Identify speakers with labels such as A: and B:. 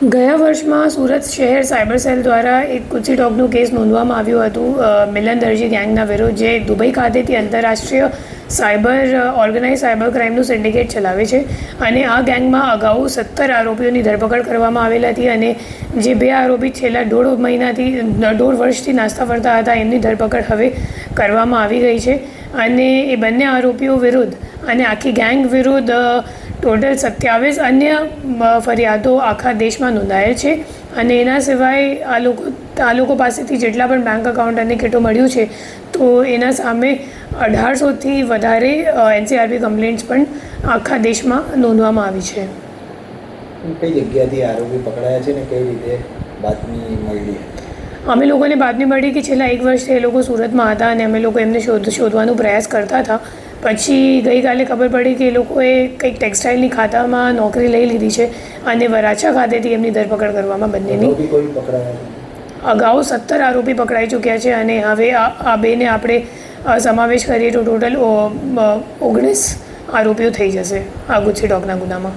A: ગયા વર્ષમાં સુરત શહેર સાયબર સેલ દ્વારા એક કુર્સી ટોકનું કેસ નોંધવામાં આવ્યું હતું મિલન દરજી ગેંગના વિરુદ્ધ, જે દુબઈ ખાતેથી આંતરરાષ્ટ્રીય ઓર્ગેનાઇઝ સાયબર ક્રાઇમનું સિન્ડિકેટ ચલાવે છે. અને આ ગેંગમાં અગાઉ 17 આરોપીઓની ધરપકડ કરવામાં આવેલ હતી અને જે 2 આરોપી છેલ્લા 1.5 વર્ષથી નાસ્તા ફરતા હતા, એમની ધરપકડ હવે કરવામાં આવી ગઈ છે. અને એ બંને આરોપીઓ વિરુદ્ધ અને આખી ગેંગ વિરુદ્ધ ટોટલ 27 અન્ય ફરિયાદો આખા દેશમાં નોંધાયેલ છે. અને એના સિવાય આ લોકો પાસેથી જેટલા પણ બેંક એકાઉન્ટ અને કિટો મળ્યું છે, તો એના સામે 1800થી વધારે NCRB કમ્પ્લેન્ટ્સ પણ આખા દેશમાં નોંધવામાં આવી છે.
B: કઈ જગ્યાથી આરોપી પકડાયા છે ને કઈ રીતે બાતમી મળી?
A: અમે લોકોને બાતમી મળી કે છેલ્લા 1 વર્ષથી એ લોકો સુરતમાં હતા અને અમે લોકો એમને શોધવાનો પ્રયાસ કરતા હતા. પછી ગઈકાલે ખબર પડી કે એ લોકોએ કંઈક ટેક્સટાઇલની ખાતામાં નોકરી લઈ લીધી છે અને વરાછા ખાતેથી એમની ધરપકડ કરવામાં બંનેની. અગાઉ 17 આરોપી પકડાઈ ચૂક્યા છે અને હવે આ બેને આપણે સમાવેશ કરીએ તો ટોટલ 19 આરોપીઓ થઈ જશે આ કુર્સી ટોકના ગુનામાં.